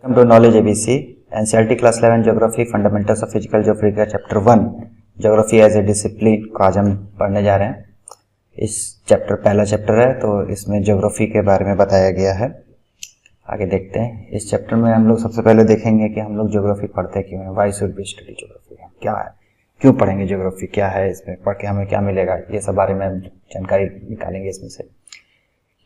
Welcome to knowledge ABC NCERT class 11 geography fundamentals of physical geography का chapter 1 geography as a discipline को आज हम पढ़ने जा रहे हैं। इस चैप्टर पहला चैप्टर है, तो इसमें ज्योग्राफी के बारे में बताया गया है। आगे देखते हैं। इस चैप्टर में हम लोग सबसे पहले देखेंगे कि हम लोग ज्योग्राफी पढ़ते क्यों हैं, why should we study geography, क्या है, क्यों पढ़ेंगे ज्योग्राफी, क्या है, इसमें पढ़ के हमें क्या मिलेगा, ये सब बारे में हम जानकारी निकालेंगे इसमें से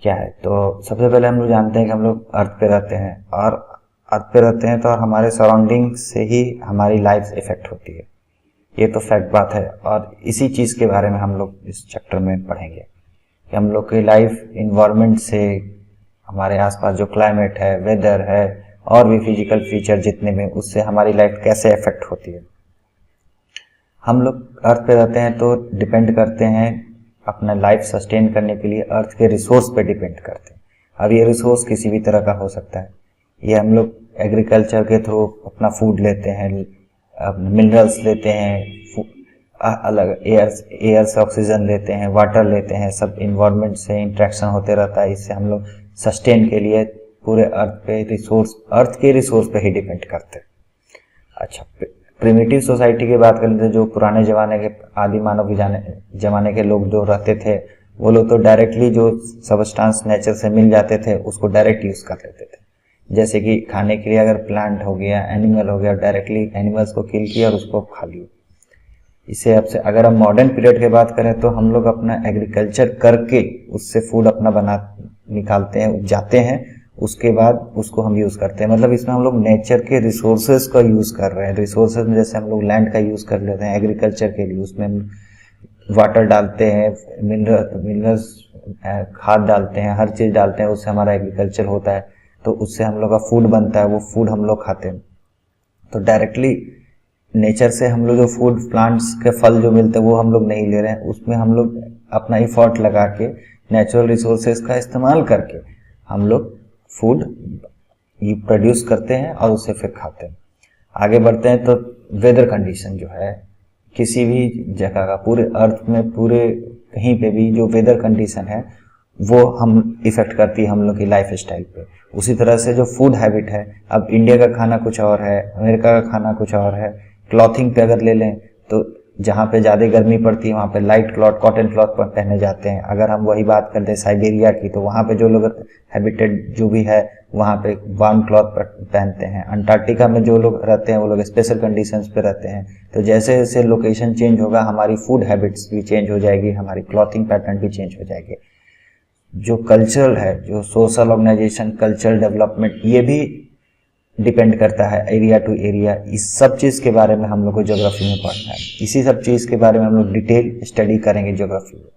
क्या है। तो सबसे पहले हम लोग जानते हैं कि हम लोग अर्थ पे रहते हैं, और अर्थ पे रहते हैं तो हमारे सराउंडिंग से ही हमारी लाइफ इफेक्ट होती है, ये तो फैक्ट बात है। और इसी चीज़ के बारे में हम लोग इस चैप्टर में पढ़ेंगे कि हम लोग की लाइफ इन्वायरमेंट से, हमारे आसपास जो क्लाइमेट है, वेदर है, और भी फिजिकल फीचर जितने में, उससे हमारी लाइफ कैसे इफेक्ट होती है। हम लोग अर्थ पे रहते हैं तो डिपेंड करते हैं, अपना लाइफ सस्टेन करने के लिए अर्थ के रिसोर्स पे डिपेंड करते हैं। अब ये रिसोर्स किसी भी तरह का हो सकता है। ये हम लोग एग्रीकल्चर के थ्रू अपना फूड लेते हैं, मिनरल्स लेते हैं, अलग एयर से ऑक्सीजन लेते हैं, वाटर लेते हैं, सब इन्वायरमेंट से इंटरेक्शन होते रहता है। इससे हम लोग सस्टेन के लिए पूरे अर्थ पे अर्थ के रिसोर्स पे ही डिपेंड करते हैं। अच्छा, प्रिमिटिव सोसाइटी की बात करें तो जो पुराने ज़माने के आदि मानव जमाने के लोग जो रहते थे, वो लोग तो डायरेक्टली जो सबस्टांस नेचर से मिल जाते थे उसको डायरेक्ट यूज़ कर लेते थे। जैसे कि खाने के लिए अगर प्लांट हो गया, एनिमल हो गया, डायरेक्टली एनिमल्स को किल किया और उसको खा लिया। इससे अब से अगर हम मॉडर्न पीरियड की बात करें तो हम लोग अपना एग्रीकल्चर करके उससे फूड अपना निकालते हैं, उपजाते हैं, उसके बाद उसको हम यूज़ करते हैं। मतलब इसमें हम लोग नेचर के रिसोर्सेज का यूज़ कर रहे हैं। रिसोर्सेज में जैसे हम लोग लैंड का यूज़ कर लेते हैं एग्रीकल्चर के लिए, उसमें हम वाटर डालते हैं, मिनरल्स खाद डालते हैं, हर चीज़ डालते हैं, उससे हमारा एग्रीकल्चर होता है, तो उससे हम लोग का फूड बनता है, वो फूड हम लोग खाते हैं। तो डायरेक्टली नेचर से हम लोग जो फूड, प्लांट्स के फल जो मिलते हैं वो हम लोग नहीं ले रहे हैं, उसमें हम लोग अपना इफर्ट लगा के नेचुरल रिसोर्सेज का इस्तेमाल करके हम लोग फूड प्रोड्यूस करते हैं और उसे फिर खाते हैं। आगे बढ़ते हैं तो वेदर कंडीशन जो है किसी भी जगह का, पूरे अर्थ में, पूरे कहीं पे भी जो वेदर कंडीशन है वो हम इफेक्ट करती है हम लोग की लाइफ स्टाइल पे। उसी तरह से जो फूड हैबिट है, अब इंडिया का खाना कुछ और है, अमेरिका का खाना कुछ और है। क्लॉथिंग पे अगर ले लें तो जहाँ पे ज़्यादा गर्मी पड़ती है वहाँ पे लाइट क्लॉथ, कॉटन क्लॉथ पर पहने जाते हैं। अगर हम वही बात करते हैं साइबेरिया की, तो वहाँ पे जो लोग हैबिटेड जो भी है वहाँ पे वार्म क्लॉथ पहनते हैं। अंटार्कटिका में जो लोग रहते हैं वो लोग स्पेशल कंडीशंस पे रहते हैं। तो जैसे जैसे लोकेशन चेंज होगा हमारी फूड हैबिट्स भी चेंज हो जाएगी, हमारी क्लॉथिंग पैटर्न भी चेंज हो जाएगी। जो कल्चरल है, जो सोशल ऑर्गेनाइजेशन, कल्चरल डेवलपमेंट, ये भी डिपेंड करता है एरिया टू एरिया। इस सब चीज़ के बारे में हम लोग को ज्योग्राफी में पढ़ना है। इसी सब चीज़ के बारे में हम लोग डिटेल स्टडी करेंगे ज्योग्राफी में।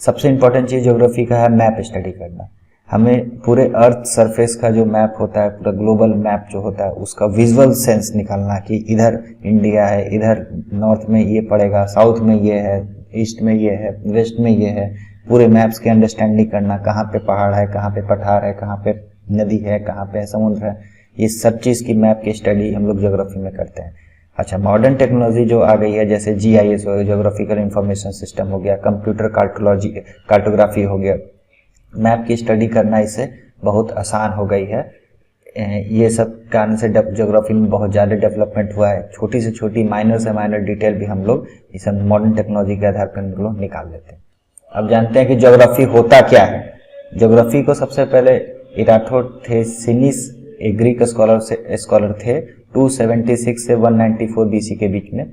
सबसे इम्पोर्टेंट चीज़ ज्योग्राफी का है मैप स्टडी करना। हमें पूरे अर्थ सरफेस का जो मैप होता है, पूरा ग्लोबल मैप जो होता है, उसका विजुअल सेंस निकालना कि इधर इंडिया है, इधर नॉर्थ में ये पड़ेगा, साउथ में ये है, ईस्ट में ये है, वेस्ट में ये है। पूरे मैप्स की अंडरस्टैंडिंग करना, कहाँ पे पहाड़ है, कहाँ पे पठार है, कहाँ पे नदी है, कहाँ पे समुद्र है, ये सब चीज़ की मैप की स्टडी हम लोग ज्योग्राफी में करते हैं। अच्छा, मॉडर्न टेक्नोलॉजी जो आ गई है, जैसे GIS हो गया, ज्योग्राफिकल इंफॉर्मेशन सिस्टम हो गया, कंप्यूटर कार्टोग्राफी हो गया, मैप की स्टडी करना इससे बहुत आसान हो गई है। ये सब कारण से ज्योग्राफी में बहुत ज़्यादा डेवलपमेंट हुआ है। छोटी से छोटी, माइनर से माइनर डिटेल भी हम लोग इस मॉडर्न टेक्नोलॉजी के आधार पर हम लोग निकाल लेते हैं। अब जानते हैं कि ज्योग्राफी होता क्या है। ज्योग्राफी को सबसे पहले इराटोथेसिनिस, एक ग्रीक स्कॉलर थे, 276 से 194 BC के बीच में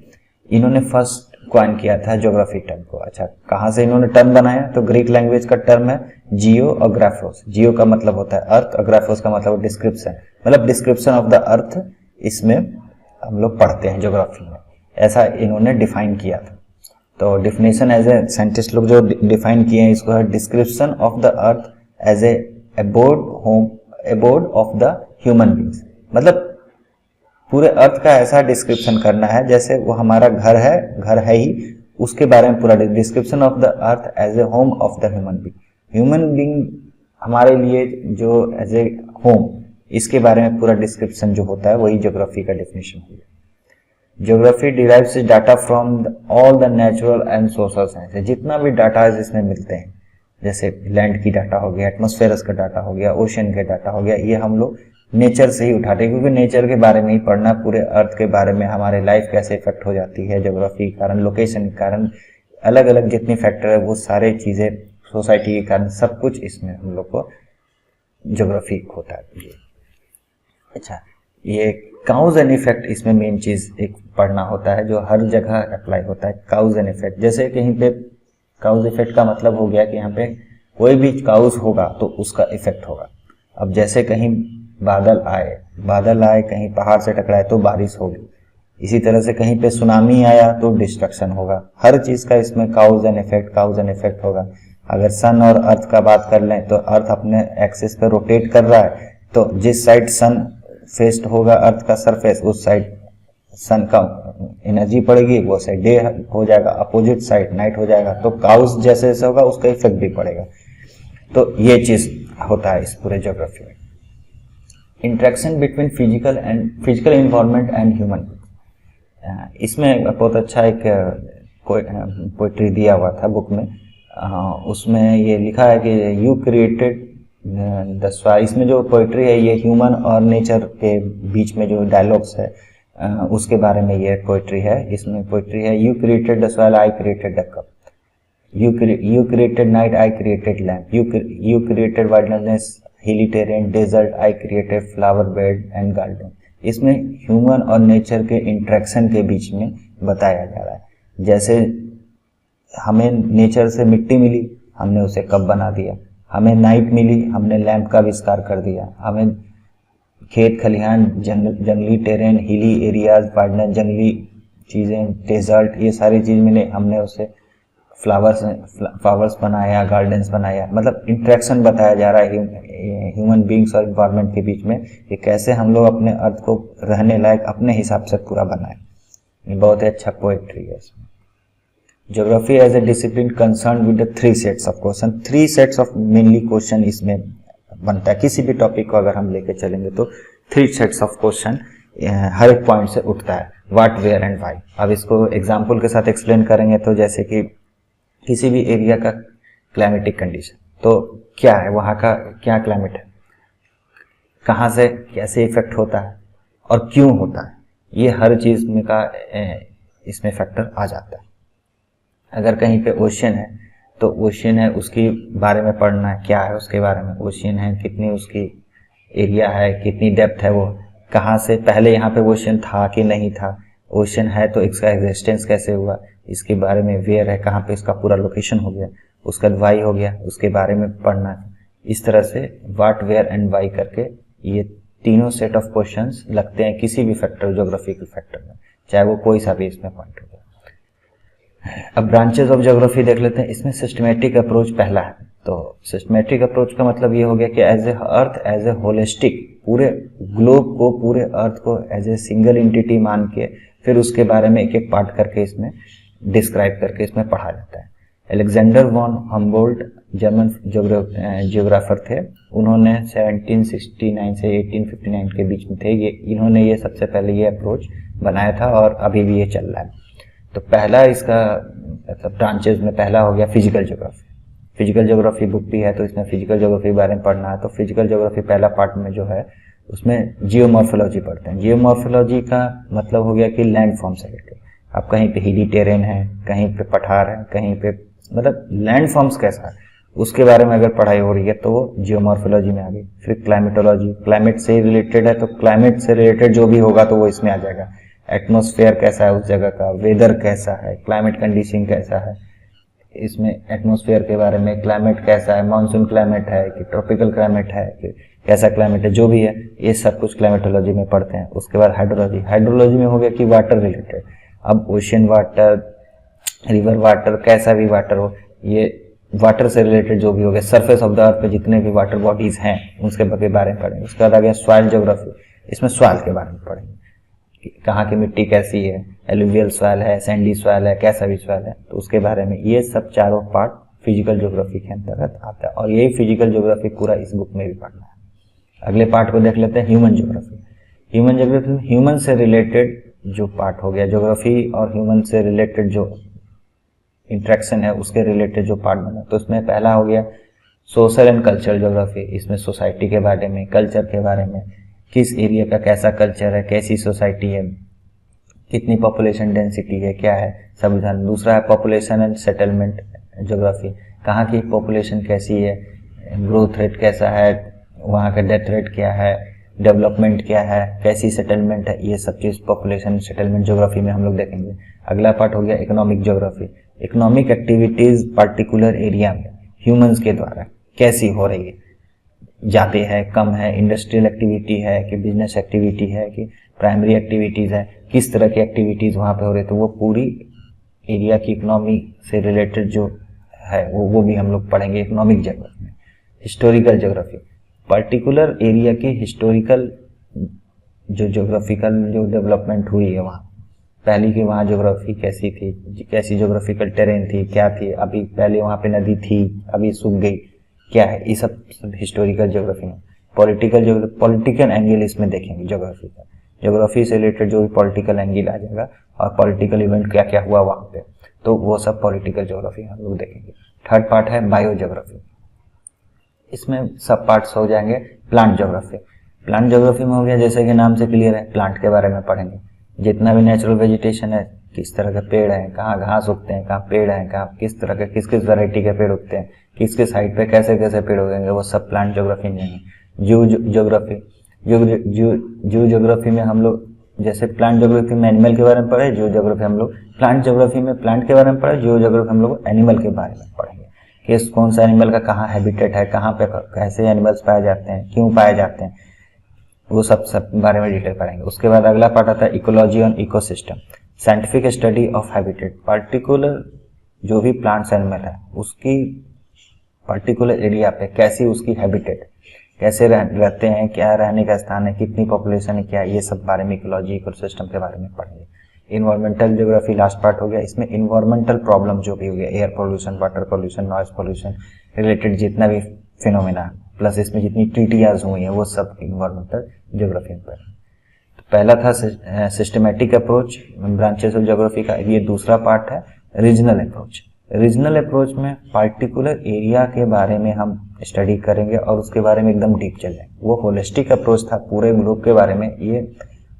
इन्होंने फर्स्ट कॉइन किया था ज्योग्राफी टर्म को। अच्छा, कहाँ से इन्होंने टर्म बनाया? तो ग्रीक लैंग्वेज का टर्म है जियो और ग्राफोस। जियो का मतलब होता है अर्थ और ग्राफोस का मतलब डिस्क्रिप्शन, मतलब डिस्क्रिप्शन ऑफ द अर्थ। इसमें हम लोग पढ़ते हैं ज्योग्राफी में, ऐसा इन्होंने डिफाइन किया था। तो डिफिनेशन एज ए साइंटिस्ट लोग जो डिफाइन किए हैं इसको है description of the earth as a abode of the human beings. मतलब पूरे अर्थ का ऐसा डिस्क्रिप्शन करना है जैसे वो हमारा घर है ही, उसके बारे में पूरा description of the earth as a home of the human being. Human being हमारे लिए जो एज ए होम, इसके बारे में पूरा डिस्क्रिप्शन जो होता है वही ज्योग्राफी का डेफिनेशन है। Geography derives data from all the natural and social science. जितना भी डाटा इसमें मिलते हैं, जैसे लैंड की डाटा हो गया, एटमॉस्फेयर का डाटा हो गया, ओशन का डाटा हो गया, ये हम लोग नेचर से ही उठाते हैं, क्योंकि नेचर के बारे में ही पढ़ना, पूरे अर्थ के बारे में, हमारे लाइफ कैसे इफेक्ट हो जाती है ज्योग्राफी के कारण, लोकेशन के कारण, अलग अलग जितनी फैक्टर है वो सारे चीज़ें, सोसाइटी के कारण, सब कुछ इसमें हम लोग को ज्योग्राफी होता है। अच्छा, ये काउज एंड इफेक्ट इसमें मेन चीज़ एक पढ़ना होता है जो हर जगह अप्लाई होता है, काउज एंड इफेक्ट। जैसे कहीं पे काउज इफेक्ट का मतलब हो गया कि यहाँ पे कोई भी काउज होगा तो उसका इफेक्ट होगा। अब जैसे कहीं बादल आए कहीं पहाड़ से टकराए तो बारिश होगी, इसी तरह से कहीं पे सुनामी आया तो डिस्ट्रक्शन होगा। हर चीज़ का इसमें काउज एंड इफेक्ट होगा। अगर सन और अर्थ का बात कर लें तो अर्थ अपने एक्सिस पे रोटेट कर रहा है, तो जिस साइड सन फेस्ड होगा अर्थ का सरफेस, उस साइड सन का एनर्जी पड़ेगी, वो साइड डे हो जाएगा, अपोजिट साइड नाइट हो जाएगा। तो काउज जैसे जैसे होगा उसका इफेक्ट भी पड़ेगा। तो ये चीज़ होता है इस पूरे ज्योग्राफी में। Interaction between physical environment and human. इसमें बहुत अच्छा एक पोइट्री दिया हुआ था बुक में। उसमें ये लिखा है कि यू क्रिएटेड द सॉइल। इसमें जो पोइट्री है ये ह्यूमन और नेचर के बीच में जो डायलॉग्स है उसके बारे में ये पोइट्री है। इसमें पोइट्री है, you created the soil, I created the cup, you created night, I created lamp, you created wildness, hilly terrain, desert, I created flower bed and garden. इसमें ह्यूमन और नेचर के इंटरेक्शन के बीच में बताया जा रहा है। जैसे हमें नेचर से मिट्टी मिली, हमने उसे कप बना दिया, हमें नाइट मिली, हमने लैंप का आविष्कार कर दिया, हमें खेत खलिहान, जंगली टेरेन, हिली एरियाज, वाइल्डनेस, जंगली चीज़ें, डेजर्ट, ये सारी चीज़ मिले, हमने उसे फ्लावर्स बनाया, गार्डन्स बनाया। मतलब इंटरेक्शन बताया जा रहा है ह्यूमन बींग्स और इन्वायरमेंट के बीच में कि कैसे हम लोग अपने अर्थ को रहने लायक अपने हिसाब से पूरा बनाए। ये बहुत ही अच्छा पोएट्री है इसमें। Geography as a discipline concern with the 3 sets of question. 3 sets of mainly question इसमें बनता है। किसी भी टॉपिक को अगर हम लेके चलेंगे तो 3 सेट्स ऑफ क्वेश्चन हर एक पॉइंट से उठता है, व्हाट, वेयर एंड व्हाई। अब इसको एग्जाम्पल के साथ एक्सप्लेन करेंगे तो जैसे कि किसी भी एरिया का क्लाइमेटिक कंडीशन, तो क्या है, वहाँ का क्या क्लाइमेट है, कहाँ से कैसे इफेक्ट होता है और क्यों होता है, ये हर चीज़ में का इसमें फैक्टर आ जाता है। अगर कहीं पे ओशियन है तो ओशियन है उसके बारे में पढ़ना है, क्या है उसके बारे में, ओशियन है कितनी उसकी एरिया है, कितनी डेप्थ है, वो कहाँ से, पहले यहाँ पे ओशियन था कि नहीं था, ओशियन है तो इसका एग्जिस्टेंस कैसे हुआ, इसके बारे में, वेयर है कहाँ पे इसका पूरा लोकेशन हो गया, उसका वाई हो गया, उसके बारे में पढ़ना है। इस तरह से व्हाट, वेयर एंड वाई करके ये तीनों सेट ऑफ क्वेश्चंस लगते हैं किसी भी फैक्टर, ज्योग्राफिकल फैक्टर में, चाहे वो कोई सा भी इसमें पॉइंट हो। अब ब्रांचेस ऑफ ज्योग्राफी देख लेते हैं। इसमें सिस्टमेटिक अप्रोच पहला है। तो सिस्टमेटिक अप्रोच का मतलब ये हो गया कि as a earth, as a holistic, पूरे ग्लोब को, पूरे अर्थ को एज ए सिंगल एंटिटी मान के फिर उसके बारे में एक एक पार्ट करके इसमें डिस्क्राइब करके इसमें पढ़ा जाता है। Alexander von Humboldt German geographer थे। उन्होंने 1769 से 1859 के बीच में थे ये, इन्होंने ये सबसे पहले ये अप्रोच बनाया था और अभी भी ये चल रहा है। तो पहला इसका ब्रांचेज में पहला हो गया physical geography. Physical geography book भी है तो इसमें फिजिकल ज्योग्राफी के बारे में पढ़ना है। तो फिजिकल ज्योग्राफी पहला पार्ट में जो है उसमें जियोमॉर्फोलॉजी पढ़ते हैं। जियोमॉर्फोलॉजी का मतलब हो गया कि लैंड फॉर्म से रिलेटेड। अब कहीं पे हिली टेरेन है, कहीं पे पठार है, कहीं पे मतलब लैंड फॉर्म्स कैसा है उसके बारे में अगर पढ़ाई हो रही है तो वो जियोमॉर्फोलॉजी में आ गई। फिर क्लाइमेटोलॉजी, क्लाइमेट से रिलेटेड है तो क्लाइमेट से रिलेटेड जो भी होगा तो वो इसमें आ जाएगा। एटमॉस्फेयर कैसा है उस जगह का, वेदर कैसा है, क्लाइमेट कंडीशन कैसा है, इसमें एटमॉस्फेयर के बारे में, क्लाइमेट कैसा है, मानसून क्लाइमेट है कि ट्रॉपिकल क्लाइमेट है कि कैसा क्लाइमेट है, जो भी है ये सब कुछ क्लाइमेटोलॉजी में पढ़ते हैं। उसके बाद हाइड्रोलॉजी, हाइड्रोलॉजी में हो गया कि वाटर रिलेटेड। अब ओशियन वाटर, रिवर वाटर, कैसा भी वाटर हो, ये वाटर से रिलेटेड जो भी हो गया, सरफेस ऑफ द अर्थ पे जितने भी वाटर बॉडीज हैं उसके बारे में पढ़ेंगे। उसके बाद आ गया सॉइल ज्योग्राफी, इसमें सॉइल के बारे में पढ़ेंगे, कहाँ की मिट्टी कैसी है, एलुवियल सॉइल है, सैंडी सॉइल है, कैसा भी सॉइल है, तो उसके बारे में। ये सब चारों पार्ट फिजिकल ज्योग्राफी के अंतर्गत आता है और यही फिजिकल ज्योग्राफी पूरा इस बुक में भी पढ़ना है। अगले पार्ट को देख लेते हैं ह्यूमन ज्योग्राफी। ह्यूमन ज्योग्राफी में ह्यूमन से रिलेटेड जो पार्ट हो गया, ज्योग्राफी और ह्यूमन से रिलेटेड जो इंट्रैक्शन है उसके रिलेटेड जो पार्ट बना, तो उसमें पहला हो गया सोशल एंड कल्चरल ज्योग्राफी। इसमें सोसाइटी के बारे में, कल्चर के बारे में, किस एरिया का कैसा कल्चर है, कैसी सोसाइटी है, कितनी पॉपुलेशन डेंसिटी है, क्या है, सब जान। दूसरा है पॉपुलेशन एंड सेटलमेंट ज्योग्राफी, कहाँ की पॉपुलेशन कैसी है, ग्रोथ रेट कैसा है, वहाँ का डेथ रेट क्या है, डेवलपमेंट क्या है, कैसी सेटलमेंट है, ये सब चीज़ पॉपुलेशन सेटलमेंट ज्योग्राफी में हम लोग देखेंगे। अगला पार्ट हो गया economic geography, economic activities particular area में ह्यूमंस के द्वारा कैसी हो रही है, ज़्यादा है, कम है, इंडस्ट्रियल एक्टिविटी है कि बिजनेस एक्टिविटी है कि प्राइमरी एक्टिविटीज़ है, किस तरह की एक्टिविटीज़ वहाँ पे हो रही है, तो वो पूरी एरिया की इकोनॉमी से रिलेटेड जो है वो भी हम लोग पढ़ेंगे इकोनॉमिक ज्योग्राफी में। हिस्टोरिकल ज्योग्राफी, पर्टिकुलर एरिया की हिस्टोरिकल जो ज्योग्राफिकल जो डेवलपमेंट हुई है वहाँ, पहले की वहाँ ज्योग्राफी कैसी थी, कैसी ज्योग्राफिकल टेरेन थी, क्या थी, अभी पहले वहाँ पे नदी थी, अभी सूख गई, क्या है, ये सब हिस्टोरिकल ज्योग्राफी में। पॉलिटिकल एंगल इसमें देखेंगे ज्योग्राफी का, ज्योग्राफी से रिलेटेड जो भी पॉलिटिकल एंगल आ जाएगा और पॉलिटिकल इवेंट क्या क्या हुआ वहाँ पे, तो वो सब पॉलिटिकल ज्योग्राफी हम लोग देखेंगे। थर्ड पार्ट है बायो ज्योग्राफी, इसमें सब पार्ट्स हो जाएंगे। प्लांट ज्योग्राफी, प्लांट ज्योग्राफी में हो गया जैसे कि नाम से क्लियर है, प्लांट के बारे में पढ़ेंगे, जितना भी नेचुरल वेजिटेशन है, किस तरह के पेड़ हैं, कहाँ घास उगते हैं, कहाँ पेड़ हैं, कहाँ किस तरह के किस किस वैरायटी के पेड़ उगते हैं, किस किस हाइट पे कैसे कैसे पेड़ उगेंगे, वो सब प्लांट ज्योग्राफी में जाएंगे। जू ज्योग्राफी, जू ज्योग्राफी में हम लोग जैसे प्लांट ज्योग्राफी में एनिमल के बारे में पढ़े, जू ज्योग्राफी हम लोग प्लांट ज्योग्राफी में प्लांट के बारे में पढ़े, जू ज्योग्राफी हम लोग एनिमल के बारे में पढ़ेंगे कि कौन सा एनिमल का कहाँ हैबिटेट है, कहाँ पे कैसे एनिमल्स पाए जाते हैं, क्यों पाए जाते हैं, वो सब बारे में डिटेल पढ़ेंगे। उसके बाद अगला पार्ट आता है इकोलॉजी और ecosystem, scientific study of habitat, particular जो भी प्लांट्स एनिमल है उसकी पर्टिकुलर एरिया पे कैसी उसकी हैबिटेट, कैसे रहते हैं, क्या रहने का स्थान है, कितनी पॉपुलेशन है, क्या, ये सब बारे में इकोलॉजी इकोसिस्टम के बारे में पढ़ेंगे। इन्वायरमेंटल ज्योग्राफी लास्ट पार्ट हो गया, इसमें इन्वायरमेंटल प्रॉब्लम जो भी हो गया, air pollution, water pollution, noise pollution related जितना भी फिनोमेना, प्लस इसमें जितनी ट्रीटियाज हुई हैं वो सब इन्वायरमेंटल ज्योग्राफी पर। तो पहला था systematic approach branches of geography का, ये दूसरा पार्ट है रीजनल अप्रोच। रीजनल अप्रोच में पर्टिकुलर एरिया के बारे में हम स्टडी करेंगे और उसके बारे में एकदम डीप चलेंगे। वो होलिस्टिक अप्रोच था पूरे ग्लोब के बारे में, ये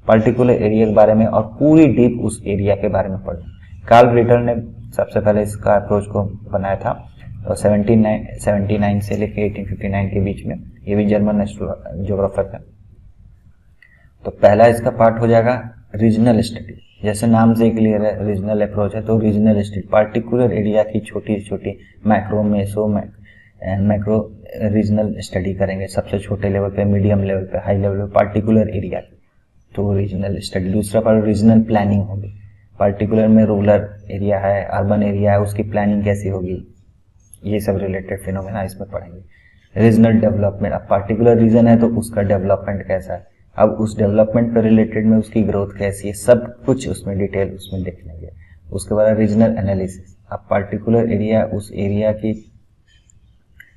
पर्टिकुलर एरिया के बारे में और पूरी डीप उस एरिया के बारे में पढ़ें। कार्ल रिटर ने सबसे पहले इसका अप्रोच को बनाया था और 1779 से लेकर 1859 के बीच में, ये भी जर्मन ज्योग्राफर था। तो पहला इसका पार्ट हो जाएगा रीजनल स्टडी, जैसे नाम से क्लियर है रीजनल अप्रोच है, तो रीजनल स्टडी पर्टिकुलर एरिया की छोटी छोटी macro meso macro regional study करेंगे, सबसे छोटे लेवल पे, मीडियम लेवल पे, हाई लेवल पे, पर्टिकुलर एरिया की, तो रीजनल स्टडी। दूसरा पार्ट रीजनल प्लानिंग होगी, पर्टिकुलर में रूरल एरिया है, अर्बन एरिया है, उसकी प्लानिंग कैसी होगी, ये सब रिलेटेड फिनोमेना इसमें पढ़ेंगे। रीजनल डेवलपमेंट, अब पर्टिकुलर रीजन है तो उसका डेवलपमेंट कैसा है, अब उस डेवलपमेंट पर रिलेटेड में उसकी ग्रोथ कैसी है, सब कुछ उसमें डिटेल उसमें देख लेंगे। उसके बाद रीजनल एनालिसिस, अब पर्टिकुलर एरिया, उस एरिया की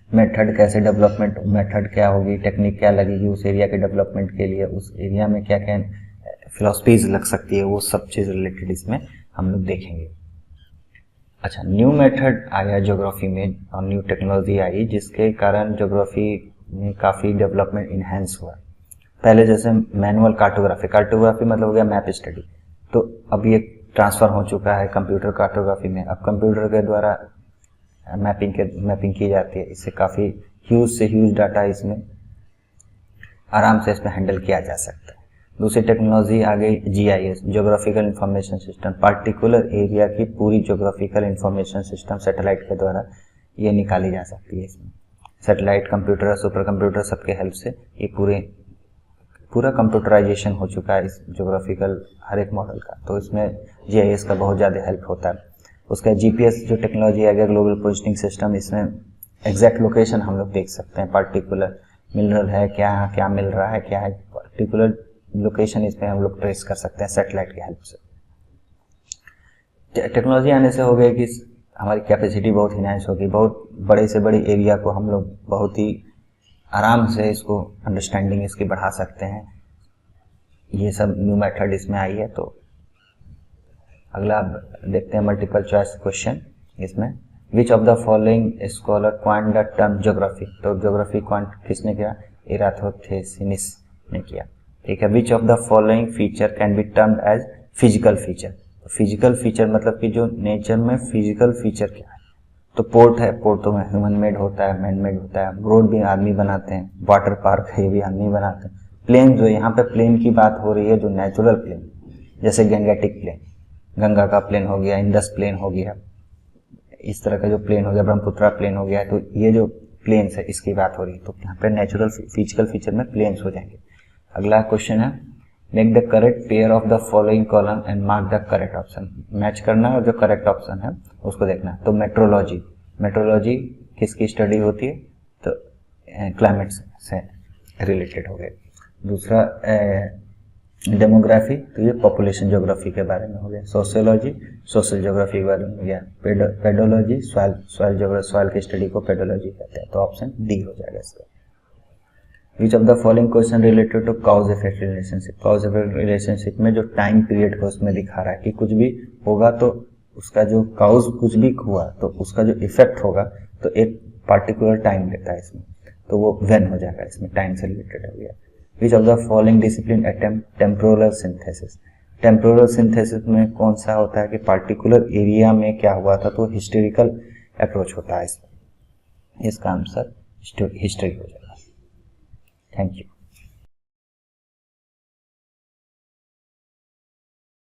मेथड कैसे, डेवलपमेंट मेथड क्या होगी, टेक्निक क्या लगेगी उस एरिया के डेवलपमेंट के लिए, उस एरिया में क्या क्या फिलॉसफीज लग सकती है, वो सब चीज़ रिलेटेड इसमें हम लोग देखेंगे। अच्छा, न्यू मेथड आया ज्योग्राफी में और न्यू टेक्नोलॉजी आई जिसके कारण ज्योग्राफी में काफ़ी डेवलपमेंट इन्हेंस हुआ। पहले जैसे मैनुअल कार्टोग्राफी मतलब हो गया मैप स्टडी, तो अब ये ट्रांसफ़र हो चुका है कंप्यूटर कार्टोग्राफी में। अब कंप्यूटर के द्वारा मैपिंग की जाती है, इससे काफ़ी ह्यूज डाटा इसमें आराम से इसमें हैंडल किया जा सकता है। दूसरी टेक्नोलॉजी आ गई GIS, geographical information system, particular area की पूरी ज्योग्राफिकल इंफॉर्मेशन सिस्टम सैटेलाइट के द्वारा ये निकाली जा सकती है। इसमें सैटेलाइट, कंप्यूटर, सुपर कंप्यूटर सबके हेल्प से ये पूरा कंप्यूटराइजेशन हो चुका है इस ज्योग्राफिकल हर एक मॉडल का, तो इसमें GIS का बहुत ज़्यादा हेल्प होता है। उसका GPS जो टेक्नोलॉजी आ गया, ग्लोबल पोजिशनिंग सिस्टम, इसमें एग्जैक्ट लोकेशन हम लोग देख सकते हैं, पर्टिकुलर मिनरल है क्या मिल रहा है, क्या है, पर्टिकुलर लोकेशन इसमें हम लोग ट्रेस कर सकते हैं सैटेलाइट की हेल्प से। टेक्नोलॉजी आने से हो गया कि हमारी कैपेसिटी बहुत इनहांस होगी, बहुत बड़े से बड़े एरिया को हम लोग बहुत ही आराम से इसको अंडरस्टैंडिंग इसकी बढ़ा सकते हैं। ये सब न्यू मेथड इसमें आई है। तो अगला देखते हैं मल्टीपल चॉइस क्वेश्चन। इसमें which of the following scholar coined the term geography, तो ज्योग्राफी क्वांट किसने किया, इराथोथेसिनिस ने किया। ठीक है। Which of the following feature can be termed as physical feature. Physical feature मतलब कि जो नेचर में फिजिकल फीचर क्या है, तो पोर्ट है, पोर्ट तो ह्यूमन मेड होता है, मैन मेड होता है। रोड भी आदमी बनाते हैं, वाटर पार्क है ये भी आदमी बनाते हैं। प्लेन जो यहाँ पे प्लेन की बात हो रही है, जो नेचुरल प्लेन, जैसे गंगेटिक प्लेन, गंगा का प्लेन हो गया, इंडस प्लेन हो गया, इस तरह का जो प्लेन हो गया, ब्रह्मपुत्रा प्लेन हो गया, तो ये जो प्लेन्स है इसकी बात हो रही है, तो यहाँ पे नेचुरल फिजिकल फीचर में प्लेन्स हो जाएंगे। अगला क्वेश्चन है, make the correct pair of the following column and mark the correct option. Match करना है और जो करेक्ट ऑप्शन है उसको देखना है। तो मेट्रोलॉजी, मेट्रोलॉजी किसकी स्टडी होती है, तो क्लाइमेट से रिलेटेड हो गए। दूसरा डेमोग्राफी, तो ये पॉपुलेशन ज्योग्राफी के बारे में हो गया। सोशियोलॉजी, सोशल ज्योग्राफी के बारे में हो गया। पेडोलॉजी, सॉइल ज्योग्राफी, सॉइल की स्टडी को पेडोलॉजी कहते हैं, तो ऑप्शन डी हो जाएगा इसका। Which of the following question related to cause effect relationship. Cause effect relationship में जो टाइम पीरियड को उसमें दिखा रहा है कि कुछ भी होगा तो उसका जो काउज कुछ भी हुआ तो उसका जो इफेक्ट होगा तो एक पार्टिकुलर टाइम लेता है इसमें, तो वो व्हेन हो जाएगा, इसमें टाइम से रिलेटेड हो गया। विच of the following discipline attempt temporal synthesis. Temporal synthesis में कौन सा होता है कि पार्टिकुलर एरिया में क्या हुआ था, तो हिस्टोरिकल अप्रोच होता है इसमें, इसका आंसर हिस्ट्री हो जाएगा। Thank you.